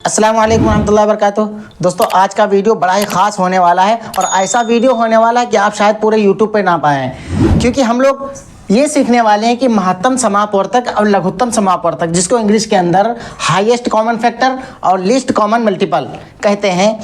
अस्सलाम वालेकुम रहमतुल्लाहि व बरकातुहू। दोस्तों आज का वीडियो बड़ा ही ख़ास होने वाला है और ऐसा वीडियो होने वाला है कि आप शायद पूरे यूट्यूब पे ना पाएँ, क्योंकि हम लोग ये सीखने वाले हैं कि महत्तम समापवर्तक और लघुत्तम समापवर्तक, जिसको इंग्लिश के अंदर हाईएस्ट कॉमन फैक्टर और लीस्ट कॉमन मल्टीपल कहते हैं,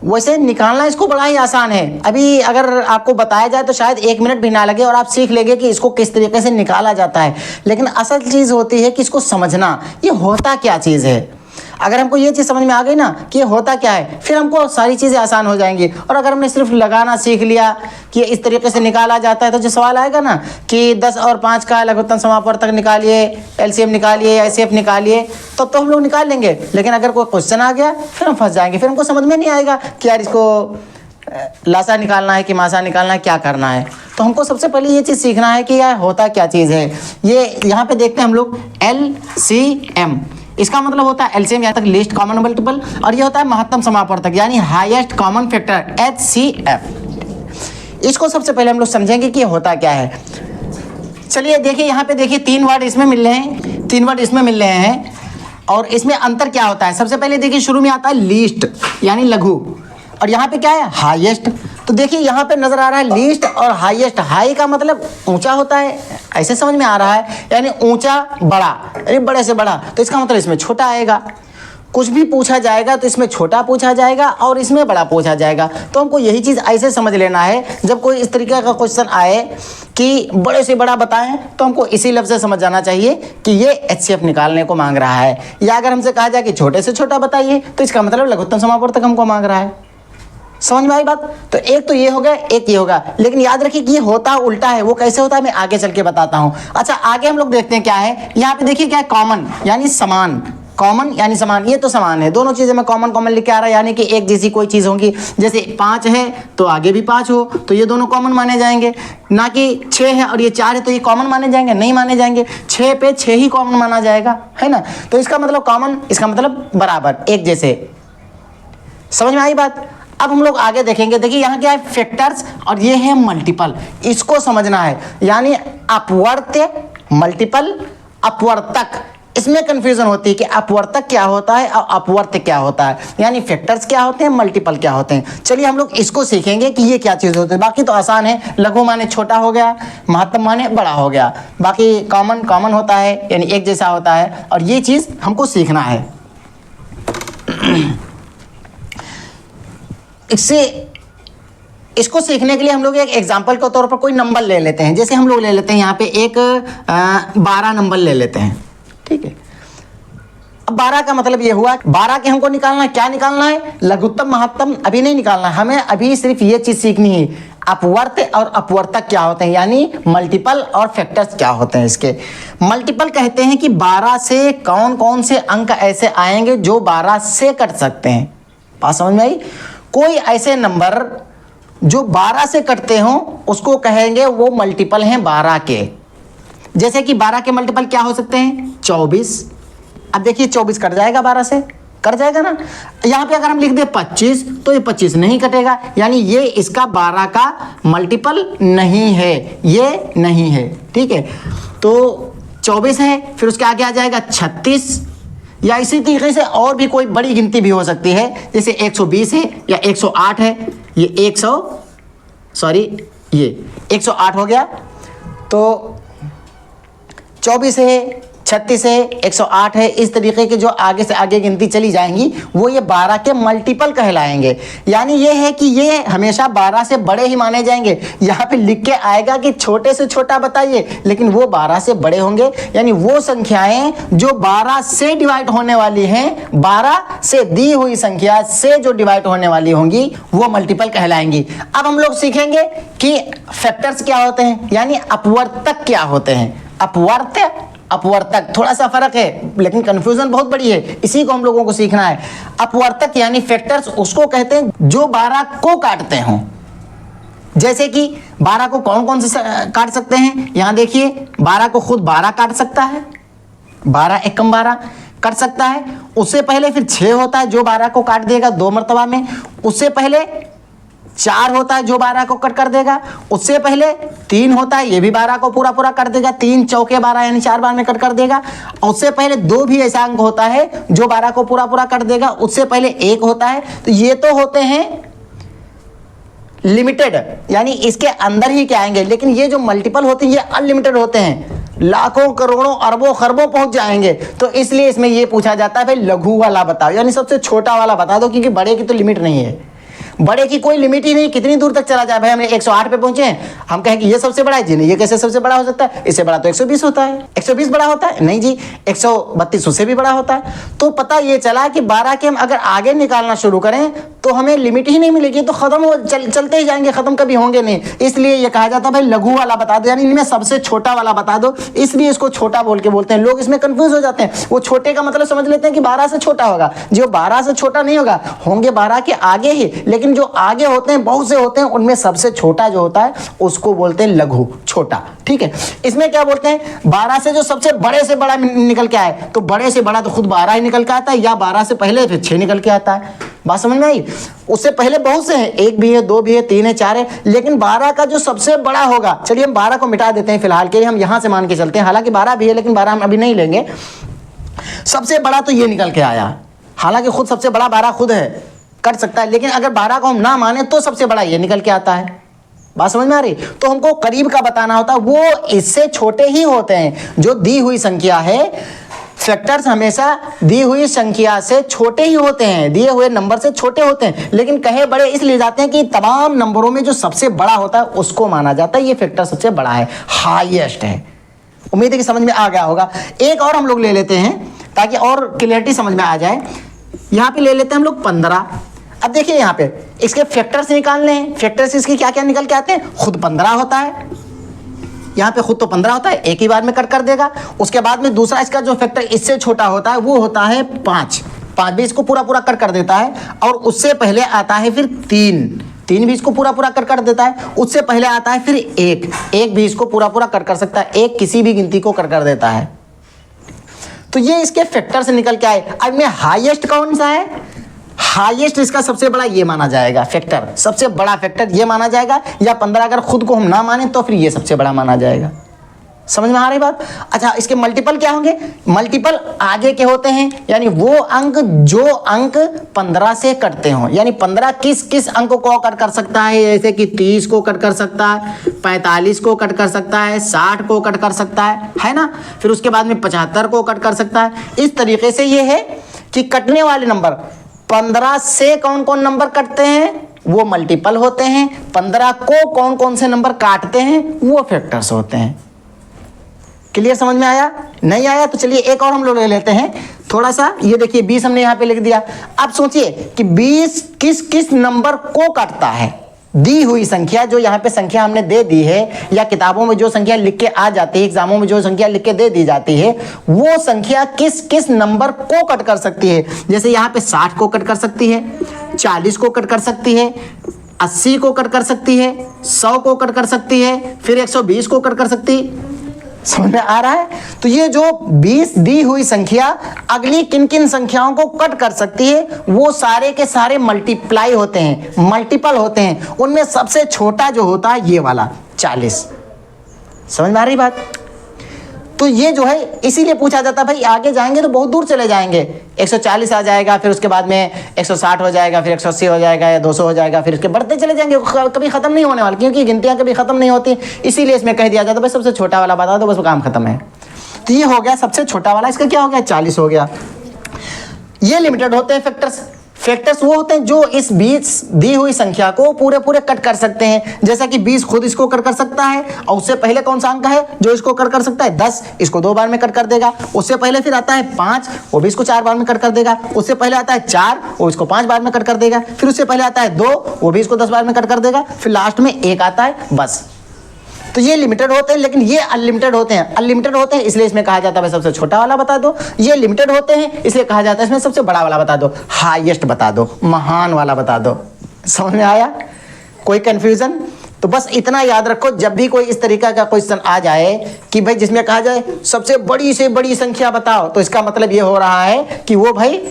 वैसे निकालना इसको बड़ा ही आसान है। अभी अगर आपको बताया जाए तो शायद 1 मिनट भी ना लगे और आप सीख लेंगे कि इसको किस तरीके से निकाला जाता है। लेकिन असल चीज़ होती है कि इसको समझना, ये होता क्या चीज़ है। अगर हमको ये चीज़ समझ में आ गई ना कि ये होता क्या है, फिर हमको सारी चीज़ें आसान हो जाएंगी। और अगर हमने सिर्फ लगाना सीख लिया कि इस तरीके से निकाला जाता है, तो जो सवाल आएगा ना कि 10 और 5 का लघुत्तम समापवर्तक निकालिए, एलसीएम निकालिए, एचसीएफ निकालिए, तो हम लोग निकाल लेंगे। लेकिन अगर कोई क्वेश्चन आ गया फिर हम फंस जाएंगे, फिर हमको समझ में नहीं आएगा कि यार इसको लासा निकालना है कि मासा निकालना है, क्या करना है। तो हमको सबसे पहले ये चीज़ सीखना है कि यार होता क्या चीज़ है। ये यहाँ पे देखते हैं हम लोग LCM, इसका मतलब होता है एलसीएम यहाँ तक लीस्ट कॉमन मल्टीपल, और ये होता है महत्तम समापवर्तक यानी हाईएस्ट कॉमन फैक्टर HCF। इसको सबसे पहले हम लोग समझेंगे कि होता क्या है। चलिए देखिए, यहाँ पे देखिए 3 वर्ड इसमें मिल रहे हैं, 3 वर्ड इसमें मिल रहे हैं और इसमें अंतर क्या होता है। सबसे पहले देखिए शुरू में आता है लीस्ट यानी लघु, और यहाँ पे क्या है हाईएस्ट। तो देखिए यहाँ पे नजर आ रहा है लीस्ट और हाईएस्ट। हाई का मतलब ऊंचा होता है, ऐसे समझ में आ रहा है, यानी ऊंचा बड़ा, यानी बड़े से बड़ा। तो इसका मतलब इसमें छोटा आएगा। कुछ भी पूछा जाएगा तो इसमें छोटा पूछा जाएगा और इसमें बड़ा पूछा जाएगा। तो हमको यही चीज़ ऐसे समझ लेना है, जब कोई इस तरीके का क्वेश्चन आए कि बड़े से बड़ा बताएं तो हमको इसी लफ्ज़ से समझ जाना चाहिए कि ये HCF निकालने को मांग रहा है। या अगर हमसे कहा जाए कि छोटे से छोटा बताइए तो इसका मतलब लघुत्तम समापवर्तक हमको मांग रहा है। समझ में आई बात। तो एक तो ये हो गया, एक ये होगा। लेकिन याद रखिए कि ये होता उल्टा है। वो कैसे होता है मैं आगे चल के बताता हूँ। अच्छा आगे हम लोग देखते हैं क्या है। यहाँ पे देखिए क्या है, कॉमन यानी समान। कॉमन यानी समान, ये तो समान है। दोनों चीज़ें में कॉमन कॉमन लिख के आ रहा है, यानी कि एक जैसी कोई चीज़ होगी। जैसे 5 है तो आगे भी 5 हो तो ये दोनों कॉमन माने जाएंगे, ना कि 6 है और ये 4 है तो ये कॉमन माने जाएंगे, नहीं माने जाएंगे। 6 पे 6 ही कॉमन माना जाएगा, है ना। तो इसका मतलब कॉमन, इसका मतलब बराबर, एक जैसे। समझ में आई बात। अब हम लोग आगे देखेंगे। देखिए यहाँ क्या है, फैक्टर्स और ये है मल्टीपल। इसको समझना है, यानी अपवर्त्य, मल्टीपल, अपवर्तक। इसमें कंफ्यूजन होती है कि अपवर्तक क्या होता है और अपवर्त्य क्या होता है, यानी फैक्टर्स क्या होते हैं, मल्टीपल क्या होते हैं। चलिए हम लोग इसको सीखेंगे कि ये क्या चीज़ होती है। बाकी तो आसान है, लघु माने छोटा हो गया, महत्तम माने बड़ा हो गया। बाकी कॉमन कॉमन होता है यानी एक जैसा होता है, और ये चीज़ हमको सीखना है। इसको सीखने के लिए हम लोग एक एग्जाम्पल के तौर पर कोई नंबर ले लेते हैं। जैसे हम लोग ले लेते हैं यहाँ पे एक 12 नंबर ले लेते हैं, ठीक है। अब 12 का मतलब ये हुआ, 12 के हमको निकालना है, क्या निकालना है, लघुत्तम महत्तम अभी नहीं निकालना है हमें। अभी सिर्फ ये चीज़ सीखनी है, अपवर्त्य और अपवर्तक क्या होते हैं, यानी मल्टीपल और फैक्टर्स क्या होते हैं। इसके मल्टीपल कहते हैं कि 12 से कौन कौन से अंक ऐसे आएंगे जो 12 से कट सकते हैं। बात समझ में आई। कोई ऐसे नंबर जो 12 से कटते हों उसको कहेंगे वो मल्टीपल हैं 12 के। जैसे कि 12 के मल्टीपल क्या हो सकते हैं, 24। अब देखिए 24 कट जाएगा 12 से, कट जाएगा ना। यहाँ पे अगर हम लिख दे 25 तो ये 25 नहीं कटेगा, यानी ये इसका 12 का मल्टीपल नहीं है, ये नहीं है, ठीक है। तो 24 है, फिर उसके आगे आ जाएगा 36, या इसी तरीके से और भी कोई बड़ी गिनती भी हो सकती है। जैसे 120 है या 108 है, ये 108 हो गया। तो 24 है, 36 है, 108 है, इस तरीके के जो आगे से आगे गिनती चली जाएंगी वो ये 12 के मल्टीपल कहलाएंगे। यानी ये है कि ये हमेशा 12 से बड़े ही माने जाएंगे। यहाँ पे लिख के आएगा कि छोटे से छोटा बताइए, लेकिन वो 12 से बड़े होंगे। यानी वो संख्याएं जो 12 से डिवाइड होने वाली हैं, 12 से दी हुई संख्या से जो डिवाइड होने वाली होंगी वो मल्टीपल कहलाएंगी। अब हम लोग सीखेंगे कि फैक्टर्स क्या होते हैं, यानी अपवर्तक क्या होते हैं। अपवर्त्य, अपवर्तक थोड़ा सा फर्क है, लेकिन कंफ्यूजन बहुत बड़ी है, इसी को हम लोगों को सीखना है। अपवर्तक यानी फैक्टर्स उसको कहते हैं जो 12 को काटते हों। जैसे कि 12 को कौन कौन से काट सकते हैं, यहाँ देखिए 12 को खुद 12 काट सकता है, 12 एकम 12 काट सकता है। उससे पहले फिर 6 होता है जो 12 को काट देगा 2 मरतबा में। उससे पहले 4 होता है जो 12 को कट कर देगा, उससे पहले 3 होता है, ये भी 12 को पूरा पूरा कर देगा, 3 चौके 12 यानी 4 बार में कट कर देगा। उससे पहले 2 भी ऐसा अंक होता है जो 12 को पूरा पूरा कर देगा, उससे पहले 1 होता है। तो ये तो होते हैं लिमिटेड, यानी इसके अंदर ही क्या आएंगे, लेकिन ये जो मल्टीपल होते हैं ये अनलिमिटेड होते हैं, लाखों करोड़ों अरबों खरबों पहुंच जाएंगे। तो इसलिए इसमें ये पूछा जाता है भाई लघु वाला बताओ, यानी सबसे छोटा वाला बता दो, क्योंकि बड़े की तो लिमिट नहीं है, बड़े की कोई लिमिट ही नहीं, कितनी दूर तक चला जाए। भाई हम 108 पे पहुंचे हैं, हम कहें कि ये सबसे बड़ा है जी, नहीं ये कैसे सबसे बड़ा हो सकता है, इससे बड़ा तो 120 होता है, 120 बड़ा होता है, नहीं जी 132 उससे भी बड़ा होता है। तो पता ये चला कि 12 के हम अगर आगे निकालना शुरू करें तो हमें लिमिट ही नहीं मिलेगी, तो खत्म हो चलते ही जाएंगे, खत्म कभी होंगे नहीं। इसलिए ये कहा जाता है भाई लघु वाला बता दो, यानी इनमें सबसे छोटा वाला बता दो, इसलिए इसको छोटा बोल के बोलते हैं। लोग इसमें कंफ्यूज हो जाते हैं, वो छोटे का मतलब समझ लेते हैं कि 12 से छोटा होगा, जो 12 से छोटा नहीं होगा, होंगे 12 के आगे ही, लेकिन जो आगे होते हैं बहुत से होते हैं, उनमें सबसे छोटा जो होता है उसको बोलते हैं लघु, छोटा। ठीक है, इसमें क्या बोलते हैं 12 से जो सबसे बड़े से बड़ा निकल के आए, तो बड़े से बड़ा तो खुद 12 ही निकल के आता है, या 12 से पहले फिर 6 निकल के आता है। बात समझ में आई? उससे पहले बहुत से हैं, 1 भी है, 2 भी है, 3 है, 4 है, लेकिन 12 का जो सबसे बड़ा होगा, चलिए हम 12 को मिटा देते हैं फिलहाल के लिए, हम यहां से मान के चलते हैं, हालांकि 12 भी है लेकिन 12 हम अभी नहीं लेंगे। सबसे बड़ा तो ये निकल के आया, हालांकि खुद सबसे बड़ा 12 खुद है, कर सकता है, लेकिन अगर 12 को हम ना माने तो सबसे बड़ा ये निकल के आता है। बात समझ में आ रही? तो हमको करीब का बताना होता है, वो इससे छोटे ही होते हैं। जो दी हुई संख्या है, फैक्टर्स हमेशा दी हुई संख्या से छोटे ही होते हैं, दिए हुए नंबर से छोटे होते हैं, लेकिन कहे बड़े इसलिए जाते हैं कि तमाम नंबरों में जो सबसे बड़ा होता है उसको माना जाता है ये फैक्टर सबसे बड़ा है, हाईएस्ट है। उम्मीद है कि समझ में आ गया होगा। एक और हम लोग ले लेते हैं ताकि और क्लियरिटी समझ में आ जाए। यहाँ पे ले लेते हैं हम लोग 15। अब देखिए यहाँ पे इसके फैक्टर्स निकालने हैं, फैक्टर्स इसके क्या क्या निकल के आते हैं, खुद 15 होता है, यहाँ पे खुद तो 15 होता है, एक ही बार में कट कर देगा। उसके बाद में दूसरा इसका जो फैक्टर इससे छोटा होता है वो होता है 5 भी इसको पूरा पूरा कट कर देता है। और उससे पहले आता है फिर 3 भी इसको पूरा पूरा कट कर देता है। उससे पहले आता है फिर 1 भी इसको पूरा पूरा कट कर सकता है, 1 किसी भी गिनती को कट कर देता है। तो ये इसके फैक्टर से निकल के आए। अब में हाईएस्ट कौन सा है, हाईएस्ट इसका सबसे बड़ा ये माना जाएगा, फैक्टर सबसे बड़ा फैक्टर ये माना जाएगा, या 15 अगर खुद को हम ना माने तो फिर ये सबसे बड़ा माना जाएगा। समझ में आ रही बात? अच्छा, इसके मल्टीपल क्या होंगे, मल्टीपल आगे के होते हैं, यानी वो अंक जो अंक 15 से कटते हों, यानी 15 किस किस अंक को कट कर सकता है, जैसे कि 30 को कट कर सकता है, 45 को कट कर सकता है, 60 को कट कर सकता है ना, फिर उसके बाद में 75 को कट कर सकता है। इस तरीके से ये है कि कटने वाले नंबर 15 से कौन कौन नंबर कटते हैं वो मल्टीपल होते हैं, 15 को कौन कौन से नंबर काटते हैं वो फैक्टर्स होते हैं। क्लियर समझ में आया? नहीं आया तो चलिए एक और हम लोग ले लेते हैं थोड़ा सा। ये देखिए 20 हमने यहाँ पे लिख दिया। अब सोचिए कि 20 किस किस नंबर को काटता है, दी हुई संख्या जो यहाँ पे संख्या हमने दे दी है, या किताबों में जो संख्या लिख के आ जाती है, एग्जामों में जो संख्या लिख के दे दी जाती है, वो संख्या किस किस नंबर को कट कर सकती है। जैसे यहाँ पे 60 को कट कर सकती है, 40 को कट कर सकती है, 80 को कट कर सकती है, 100 को कट कर सकती है, फिर 120 को कट कर सकती है। समझ में आ रहा है? तो ये जो 20 दी हुई संख्या अगली किन किन संख्याओं को कट कर सकती है, वो सारे के सारे मल्टीप्लाई होते हैं, मल्टीपल होते हैं। उनमें सबसे छोटा जो होता है ये वाला 40। समझ में आ रही बात? तो ये जो है इसीलिए पूछा जाता है भाई आगे जाएंगे तो बहुत दूर चले जाएंगे, 140 आ जाएगा, फिर उसके बाद में 160 हो जाएगा, फिर 180 हो जाएगा, या 200 हो जाएगा, फिर उसके बढ़ते चले जाएंगे, कभी खत्म नहीं होने वाला, क्योंकि गिनतियां कभी खत्म नहीं होती। इसीलिए इसमें कह दिया जाता है भाई सबसे छोटा वाला बता दो, बस काम खत्म है। तो ये हो गया सबसे छोटा वाला, इसका क्या हो गया 40 हो गया। ये लिमिटेड होते हैं फैक्टर्स। फैक्टर्स वो होते हैं जो इस 20 दी हुई संख्या को पूरे पूरे कट कर सकते हैं। जैसा कि 20 खुद इसको कट कर सकता है, और उससे पहले कौन सा अंक है जो इसको कट कर सकता है, 10, इसको 2 बार में कट कर देगा। उससे पहले फिर आता है 5, वो भी इसको 4 बार में कट कर देगा। उससे पहले आता है 4, वो इसको 5 बार में कट कर देगा। फिर उससे पहले आता है 2, वो भी इसको 10 बार में कट कर देगा। फिर लास्ट में 1 आता है, बस। तो ये लिमिटेड होते हैं, लेकिन ये अनलिमिटेड होते हैं। अनलिमिटेड होते हैं इसलिए इसमें कहा जाता है सबसे छोटा वाला बता दो। ये लिमिटेड होते हैं इसलिए कहा जाता है इसमें सबसे बड़ा वाला बता दो, हाईएस्ट बता दो, महान वाला बता दो। समझ में आया? कोई कंफ्यूजन? तो बस इतना याद रखो, जब भी कोई इस तरीका का क्वेश्चन आ जाए कि भाई जिसमें कहा जाए सबसे बड़ी से बड़ी संख्या बताओ, तो इसका मतलब ये हो रहा है कि वो भाई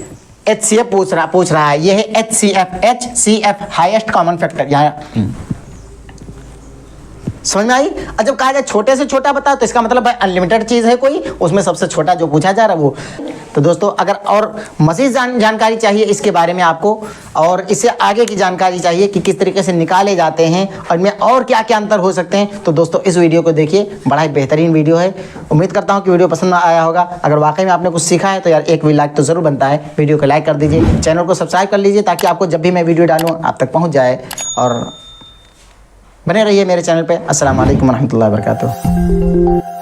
HCF पूछ रहा है, ये है HCF हाईएस्ट कॉमन फैक्टर यहाँ। समझ में आई? और जब कहा जाए छोटे से छोटा बताओ तो इसका मतलब अनलिमिटेड चीज़ है कोई, उसमें सबसे छोटा जो पूछा जा रहा है वो। तो दोस्तों अगर और मज़ीद जानकारी चाहिए इसके बारे में आपको, और इससे आगे की जानकारी चाहिए कि किस तरीके से निकाले जाते हैं और इनमें और क्या क्या अंतर हो सकते हैं, तो दोस्तों इस वीडियो को देखिए, बड़ा ही बेहतरीन वीडियो है। उम्मीद करता हूँ कि वीडियो पसंद आया होगा। अगर वाकई में आपने कुछ सीखा है तो यार एक भी लाइक तो ज़रूर बनता है। वीडियो को लाइक कर दीजिए, चैनल को सब्सक्राइब कर लीजिए ताकि आपको जब भी मैं वीडियो डालूँ आप तक पहुँच जाए, और बने रहिए मेरे चैनल पे। अस्सलाम वालेकुम रहमतुल्लाहि व बरकातुहू।